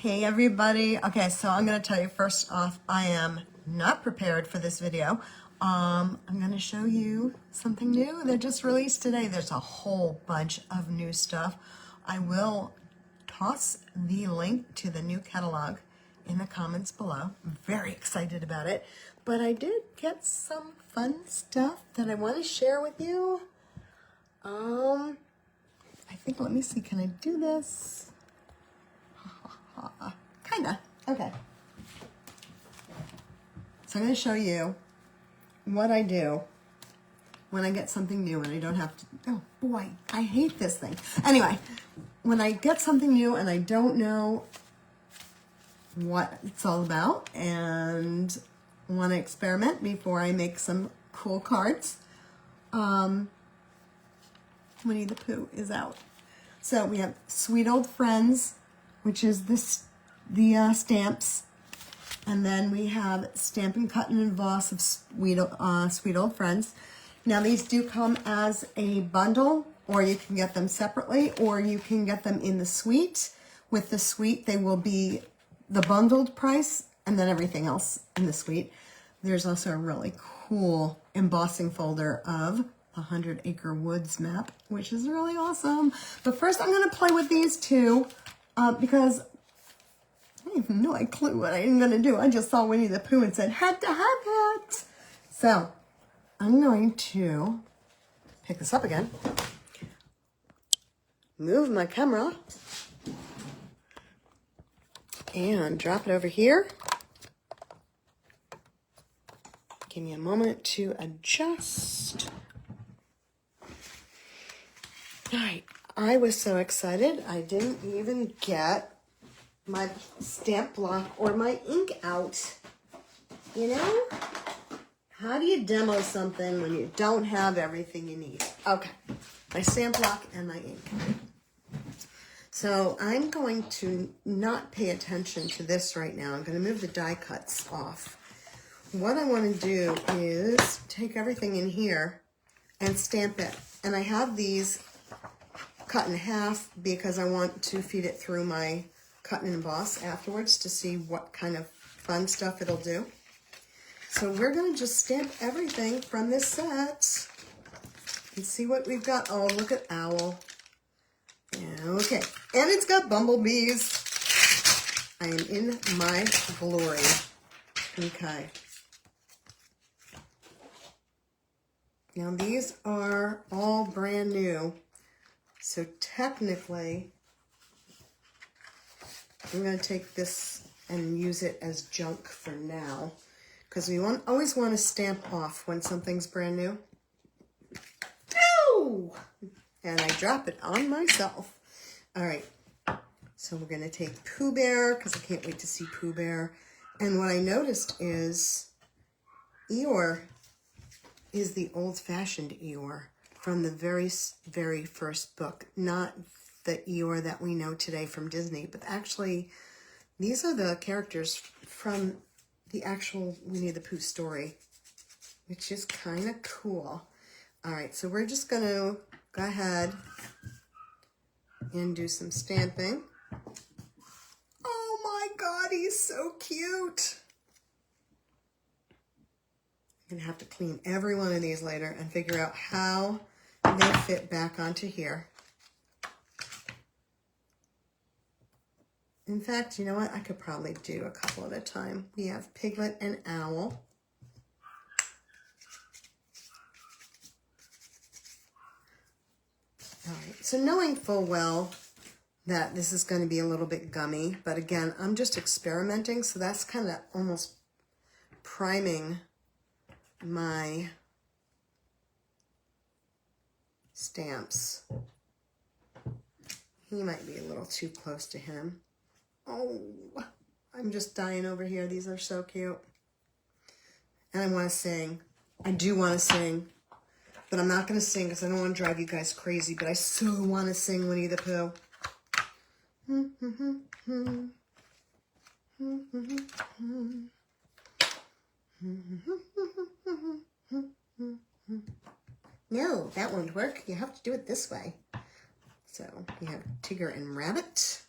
Hey everybody. Okay, so I'm going to tell you first off, I am not prepared for this video. I'm going to show you something new that just released today. There's a whole bunch of new stuff. I will toss the link to the new catalog in the comments below. I'm very excited about it. But I did get some fun stuff that I want to share with you. I think, let me see, can I do this? Kinda. Okay. So I'm going to show you what I do when I get something new and I don't have to, oh boy, I hate this thing. Anyway, when I get something new and I don't know what it's all about and want to experiment before I make some cool cards, Winnie the Pooh is out. So we have Sweet Old Friends, which is the stamps, and then we have Stampin' Cut and Emboss of Sweet Old Friends. Now these do come as a bundle, or you can get them separately, or you can get them in the suite. With the suite, they will be the bundled price, and then everything else in the suite. There's also a really cool embossing folder of the 100 Acre Woods map, which is really awesome. But first I'm going to play with these two because I have no clue what I'm going to do. I just saw Winnie the Pooh and said, had to have it. So I'm going to pick this up again, move my camera, and drop it over here. Give me a moment to adjust. All right, I was so excited, I didn't even get my stamp block or my ink out. You know? How do you demo something when you don't have everything you need? Okay, my stamp block and my ink. So I'm going to not pay attention to this right now. I'm going to move the die cuts off. What I want to do is take everything in here and stamp it. And I have these cut in half because I want to feed it through my cut and emboss afterwards to see what kind of fun stuff it'll do. So we're going to just stamp everything from this set and see what we've got. Oh, look at Owl. Okay, and it's got bumblebees. I am in my glory. Okay. Now these are all brand new. So technically, I'm going to take this and use it as junk for now, because we always want to stamp off when something's brand new. Ow! And I drop it on myself. All right, so we're going to take Pooh Bear, because I can't wait to see Pooh Bear. And what I noticed is Eeyore is the old-fashioned Eeyore from the very, very first book, not the Eeyore that we know today from Disney, but actually these are the characters from the actual Winnie the Pooh story, which is kind of cool. All right, so we're just going to go ahead and do some stamping. Oh my God, he's so cute. I'm going to have to clean every one of these later and figure out how they fit back onto here. In fact, you know what? I could probably do a couple at a time. We have Piglet and Owl. All right, so knowing full well that this is going to be a little bit gummy, but again, I'm just experimenting, so that's kind of almost priming my stamps. He might be a little too close to him. Oh, I'm just dying over here. These are so cute. And I want to sing. I do want to sing, but I'm not going to sing because I don't want to drive you guys crazy, but I so want to sing Winnie the Pooh. No, that won't work. You have to do it this way. So we have Tigger and Rabbit.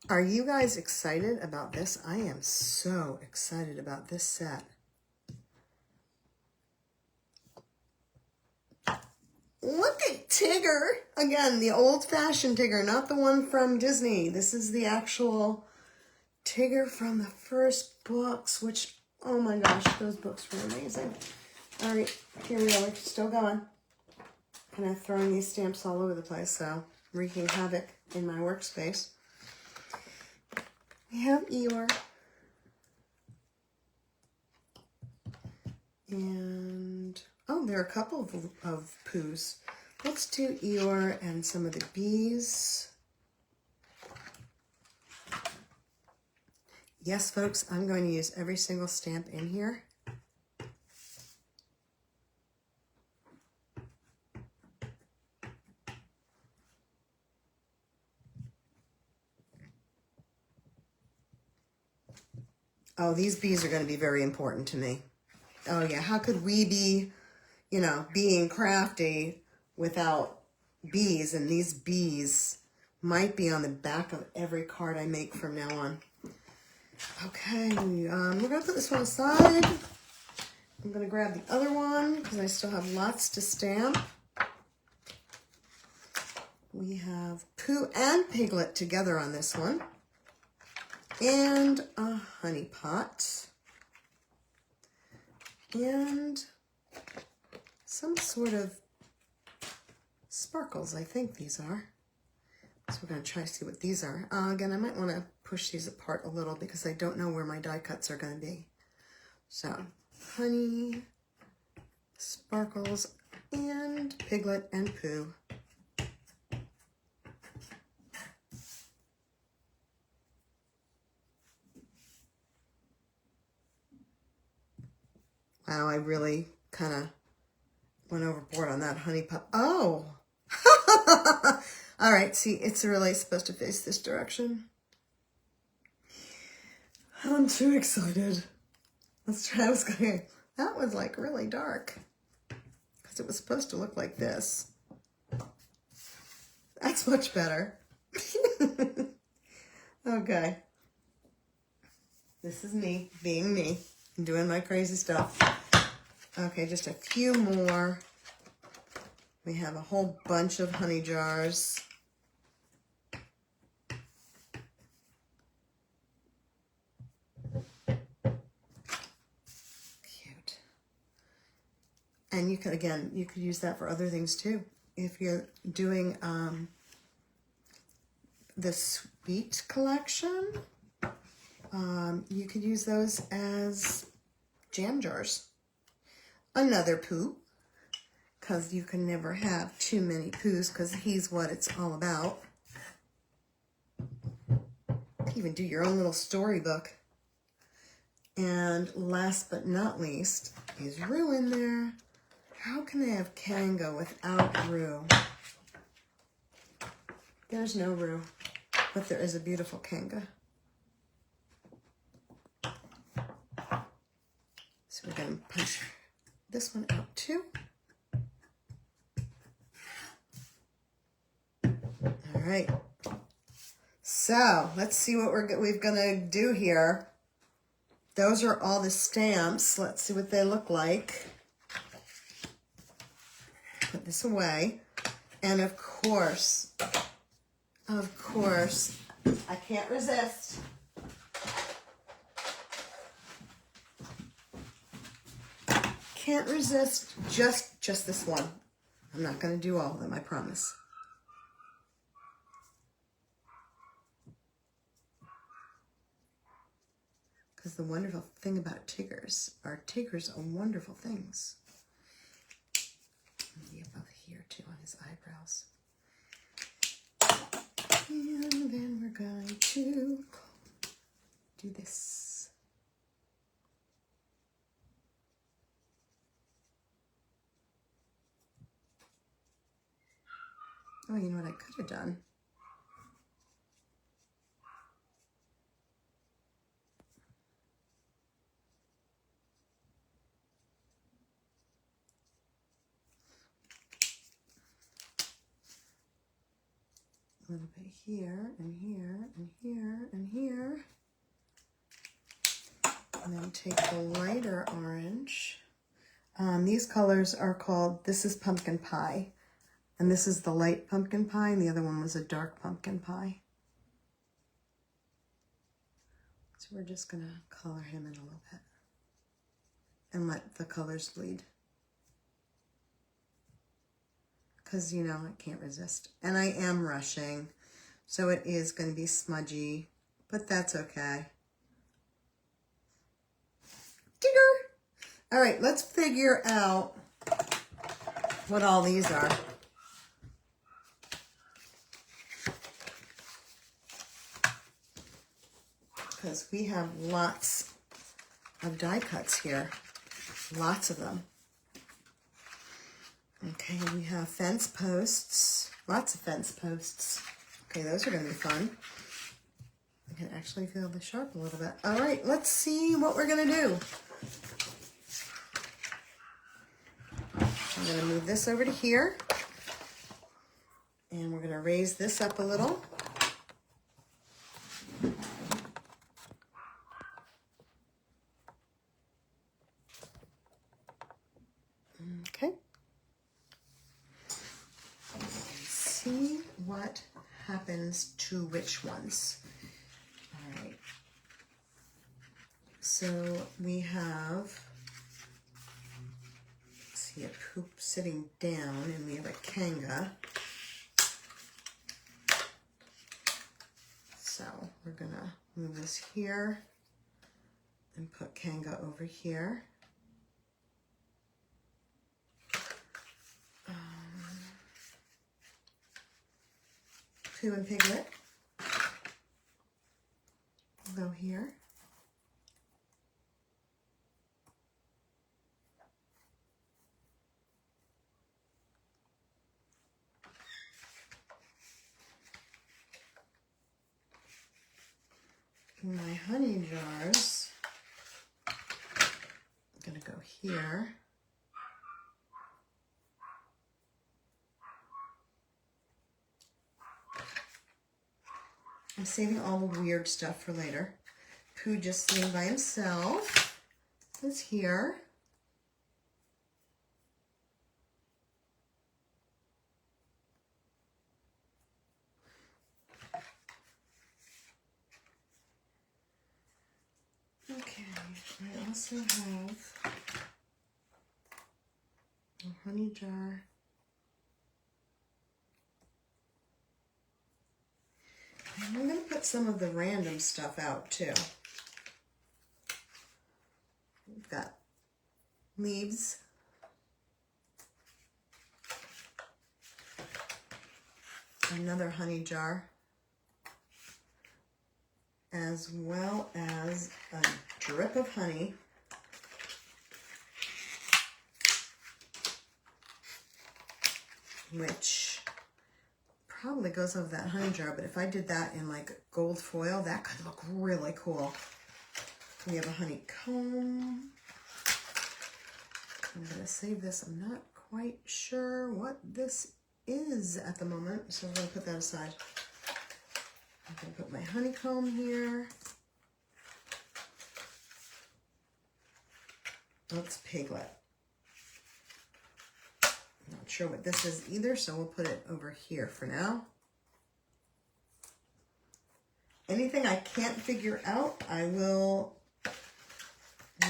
Are you guys excited about this? I am so excited about this set. Look at Tigger. Again, the old-fashioned Tigger, not the one from Disney. This is the actual Tigger from the first books, which, oh my gosh, those books were amazing. All right, here we are. We're still going. Kind of throwing these stamps all over the place, so wreaking havoc in my workspace. We have Eeyore. And, oh, there are a couple of Poos. Let's do Eeyore and some of the bees. Yes, folks, I'm going to use every single stamp in here. Oh, these bees are going to be very important to me. Oh, yeah. How could we be, you know, being crafty without bees? And these bees might be on the back of every card I make from now on. Okay. We're going to put this one aside. I'm going to grab the other one because I still have lots to stamp. We have Pooh and Piglet together on this one. And a honey pot, and some sort of sparkles, I think these are. So we're going to try to see what these are. Again, I might want to push these apart a little because I don't know where my die cuts are going to be. So, honey, sparkles, and Piglet and Pooh. Wow, I really kind of went overboard on that honey pot. Oh! All right, see, it's really supposed to face this direction. I'm too excited. Let's try. That was like really dark because it was supposed to look like this. That's much better. Okay. This is me being me. Doing my crazy stuff. Okay, just a few more. We have a whole bunch of honey jars. Cute. And you could, again, you could use that for other things too. If you're doing the sweet collection, you could use those as jam jars. Another Pooh, because you can never have too many Poohs, because he's what it's all about. You can even do your own little storybook. And last but not least, is Roo in there. How can they have Kanga without Roo? There's no Roo, but there is a beautiful Kanga. So we're going to punch this one out too. All right. So let's see what we're going to do here. Those are all the stamps. Let's see what they look like. Put this away. And of course, I can't resist. Can't resist just this one. I'm not going to do all of them, I promise. Because the wonderful thing about Tiggers are wonderful things. Maybe above here too on his eyebrows. And then we're going to do this. Oh, you know what I could have done? A little bit here and here and here and here. And then take the lighter orange. These colors are called, this is pumpkin pie. And this is the light pumpkin pie, and the other one was a dark pumpkin pie. So we're just gonna color him in a little bit. And let the colors bleed. Because, you know, I can't resist. And I am rushing, so it is going to be smudgy, but that's okay. Digger! All right, let's figure out what all these are. Because we have lots of die cuts here. Lots of them. Okay, we have fence posts. Lots of fence posts. Okay, those are going to be fun. I can actually feel the sharp a little bit. All right, let's see what we're going to do. I'm going to move this over to here. And we're going to raise this up a little. Okay. See what happens to which ones. All right. So we have, let's see, a poop sitting down, and we have a kanga. So we're gonna move this here and put kanga over here. Pooh and Piglet will go here. My honey jars are gonna go here. I'm saving all the weird stuff for later. Pooh just sitting by himself is here. Okay, I also have a honey jar. And I'm going to put some of the random stuff out too. We've got leaves. Another honey jar. As well as a drip of honey. Which probably goes over that honey jar, but if I did that in like gold foil, that could look really cool. We have a honeycomb. I'm going to save this. I'm not quite sure what this is at the moment, so I'm going to put that aside. I'm going to put my honeycomb here. That's Piglet. Not sure what this is either, so we'll put it over here for now. Anything I can't figure out, I will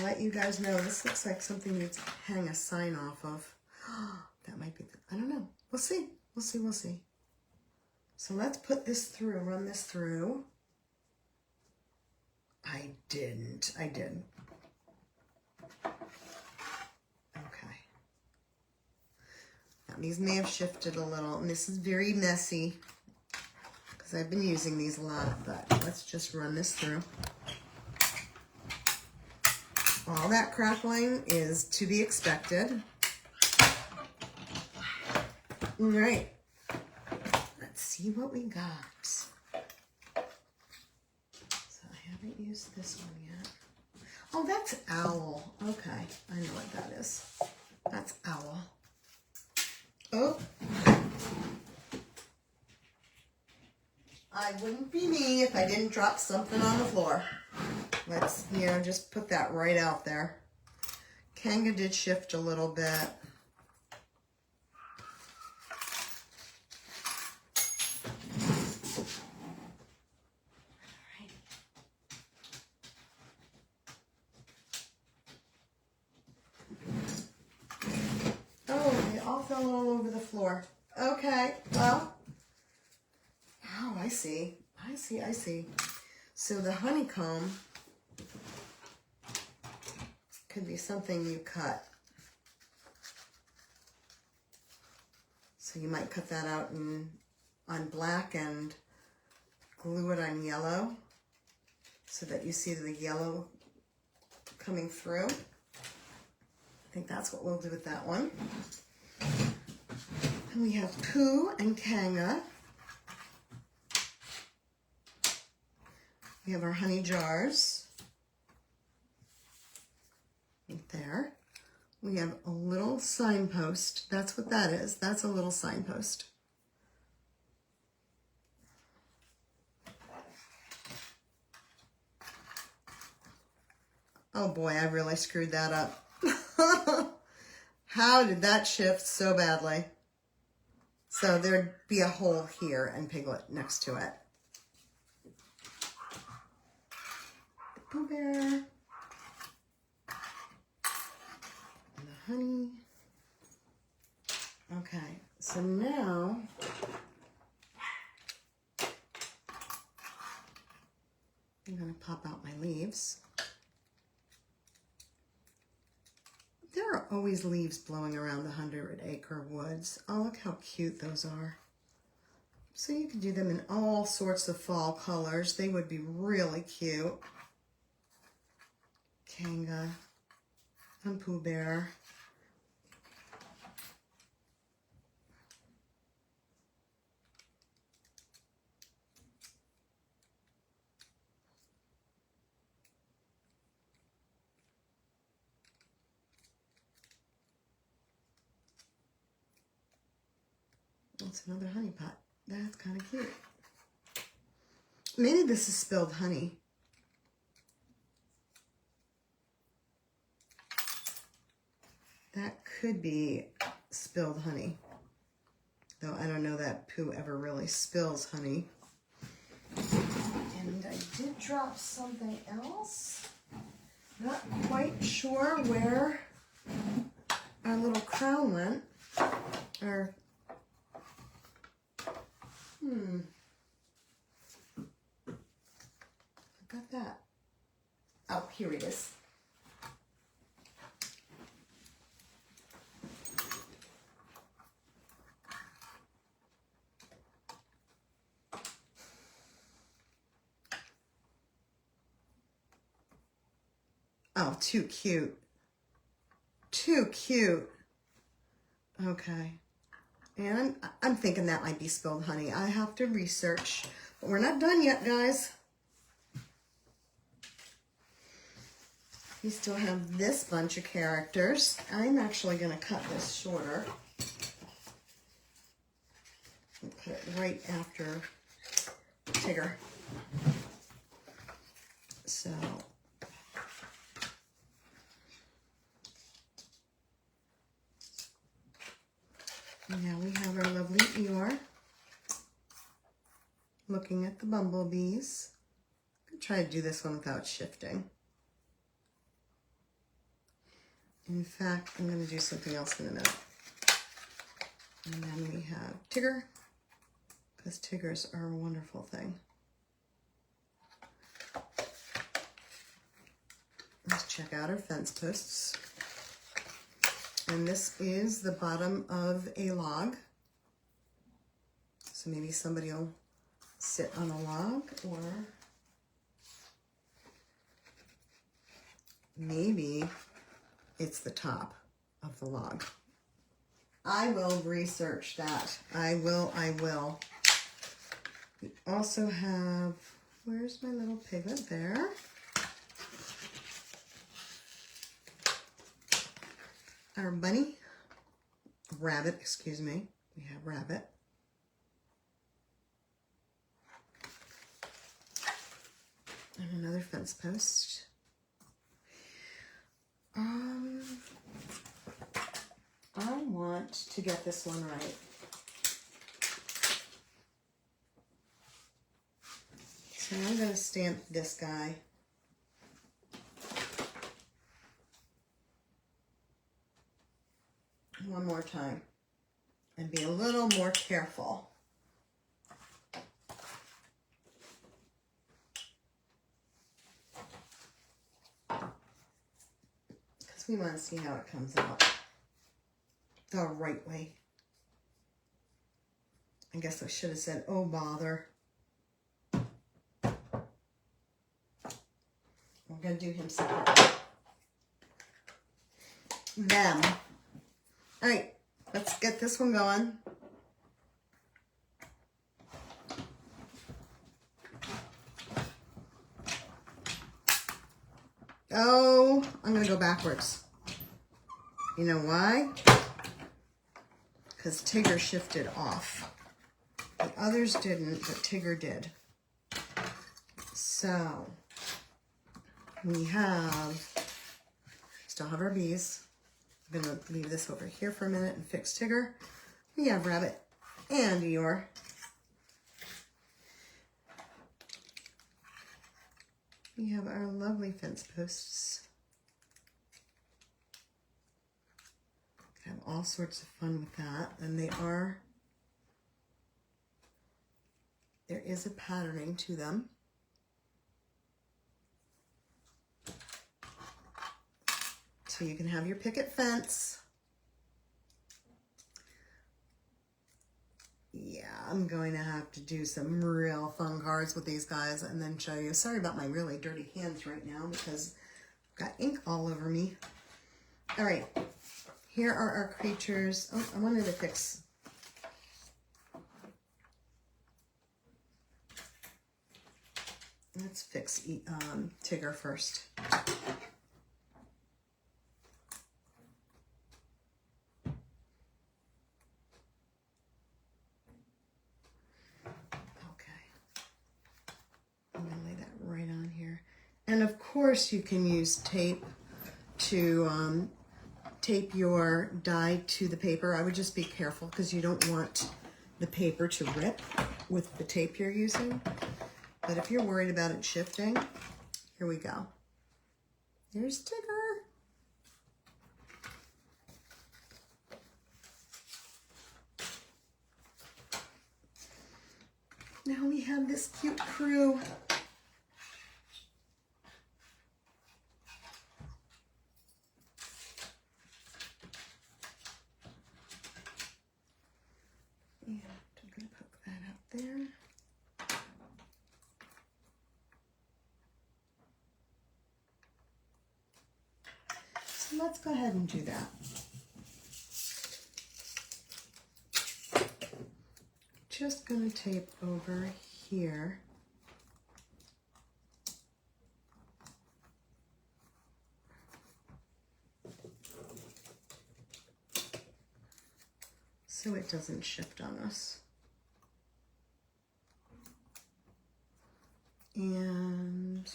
let you guys know. This looks like something you to hang a sign off of. That might be, I don't know. We'll see. We'll see. We'll see. So let's put this through, run this through. I didn't. I did. Okay. Now these may have shifted a little, and this is very messy because I've been using these a lot, but let's just run this through. All that crackling is to be expected. All right. See what we got. So I haven't used this one yet. Oh, that's owl. Okay, I know what that is. That's owl. Oh. I wouldn't be me if I didn't drop something on the floor. Let's, just put that right out there. Kanga did shift a little bit. Oh, they all fell all over the floor. Okay, well, oh, I see. I see. So the honeycomb could be something you cut. So you might cut that out on black and glue it on yellow so that you see the yellow coming through. I think that's what we'll do with that one. And we have Pooh and Kanga. We have our honey jars. Right there. We have a little signpost. That's what that is. That's a little signpost. Oh boy, I really screwed that up. How did that shift so badly? So there'd be a hole here and Piglet next to it. The Pooh Bear. And the honey. Okay, so now I'm going to pop out my leaves. There are always leaves blowing around the 100-acre woods. Oh, look how cute those are. So you can do them in all sorts of fall colors. They would be really cute. Kanga and Pooh Bear. That's another honey pot. That's kind of cute. Maybe this is spilled honey. That could be spilled honey. Though I don't know that Pooh ever really spills honey. And I did drop something else. Not quite sure where our little crown went. Or I got that. Oh, here it is. Oh, too cute. Too cute. Okay. And I'm thinking that might be spilled honey. I have to research. But we're not done yet, guys. We still have this bunch of characters. I'm actually going to cut this shorter. And put it right after Tigger. So now we have our lovely Eeyore looking at the bumblebees. I'm going to try to do this one without shifting. In fact, I'm going to do something else in a minute. And then we have Tigger, because Tiggers are a wonderful thing. Let's check out our fence posts. And this is the bottom of a log. So maybe somebody will sit on a log, or maybe it's the top of the log. I will research that. I will. We also have, where's my little piglet there? Our bunny, rabbit, excuse me. We have rabbit. fence post. I want to get this one right. So I'm going to stamp this guy. One more time and be a little more careful. Because we want to see how it comes out the right way. I guess I should have said, oh bother. We're going to do him separate. Them. All right, let's get this one going. Oh, I'm going to go backwards. You know why? Because Tigger shifted off. The others didn't, but Tigger did. So, we still have our bees. I'm going to leave this over here for a minute and fix Tigger. We have Rabbit and Eeyore. We have our lovely fence posts. Have all sorts of fun with that. And there is a patterning to them. So you can have your picket fence. Yeah, I'm going to have to do some real fun cards with these guys and then show you. Sorry about my really dirty hands right now because I've got ink all over me. All right, here are our creatures. Oh, I wanted to fix. Let's fix Tigger first. And of course you can use tape to tape your die to the paper. I would just be careful because you don't want the paper to rip with the tape you're using. But if you're worried about it shifting, here we go. There's Tigger. Now we have this cute crew. There. So let's go ahead and do that. Just going to tape over here. So it doesn't shift on us. And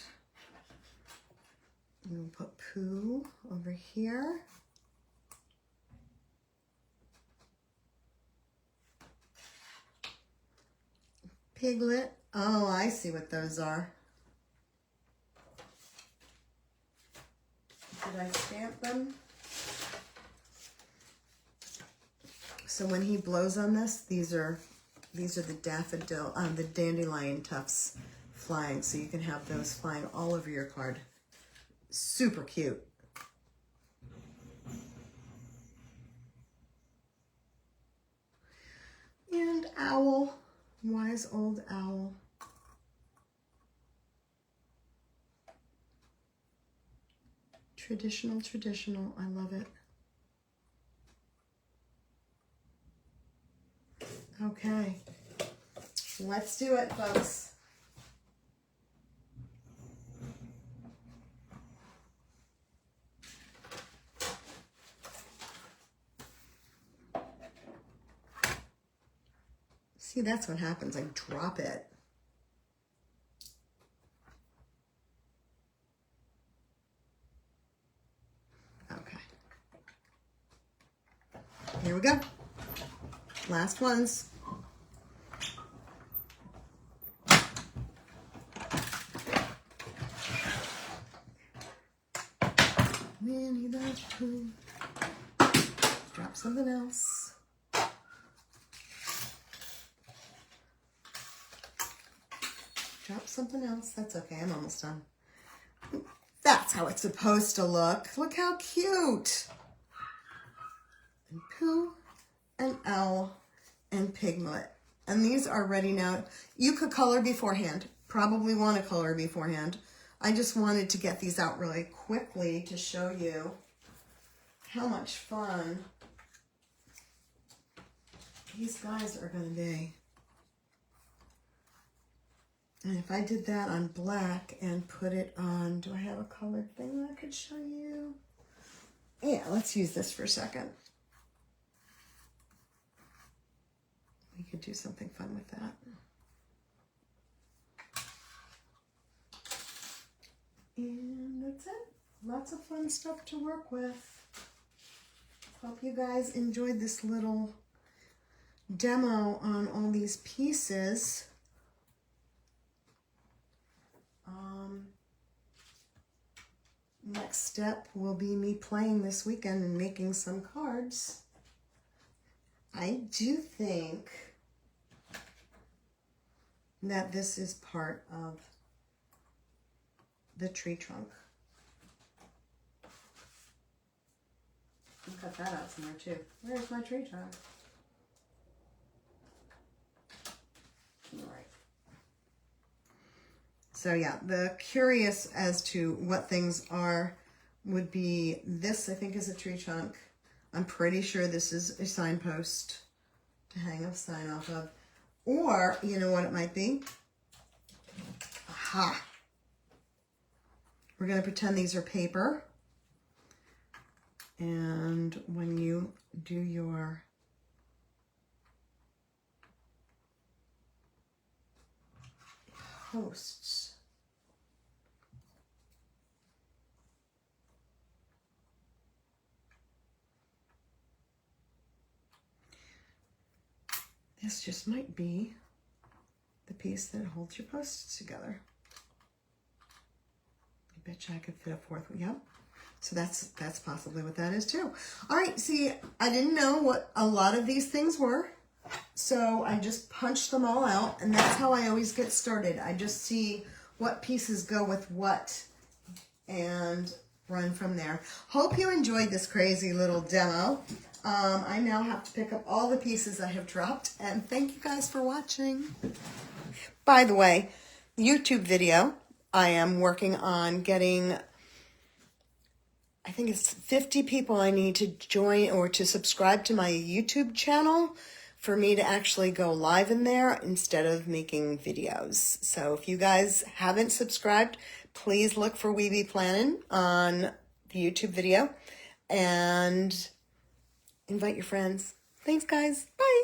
we'll put Pooh over here. Piglet. Oh, I see what those are. Did I stamp them? So when he blows on this, these are the daffodil, the dandelion tufts flying, so you can have those flying all over your card. Super cute. And owl, wise old owl. Traditional, traditional, I love it. Okay, let's do it, folks. See, that's what happens. I drop it. Here we go. Last ones. Winnie the Pooh. Drop something else. Drop something else. That's okay. I'm almost done. That's how it's supposed to look. Look how cute. And Pooh and Elle and Piglet. And these are ready now. You could color beforehand. Probably want to color beforehand. I just wanted to get these out really quickly to show you how much fun these guys are going to be. And if I did that on black and put it on, do I have a colored thing that I could show you? Yeah, let's use this for a second. We could do something fun with that. And that's it. Lots of fun stuff to work with. Hope you guys enjoyed this little demo on all these pieces. Next step will be me playing this weekend and making some cards. I do think that this is part of the tree trunk. I'll cut that out somewhere too. Where's my tree trunk? All right. So yeah, the curious as to what things are would be this, I think, is a tree trunk. I'm pretty sure this is a signpost to hang a sign off of. Or, you know what it might be? Aha! We're going to pretend these are paper. And when you do your posts, this just might be the piece that holds your posts together. I bet you I could fit a fourth one. Yep. So that's possibly what that is too. All right, see, I didn't know what a lot of these things were, so I just punched them all out, and that's how I always get started. I just see what pieces go with what and run from there. Hope you enjoyed this crazy little demo. I now have to pick up all the pieces I have dropped, and thank you guys for watching. By the way, YouTube video, I am working on getting, I think it's 50 people I need to join or to subscribe to my YouTube channel for me to actually go live in there instead of making videos. So if you guys haven't subscribed, please look for We Be Plannin' on the YouTube video and invite your friends. Thanks, guys. Bye.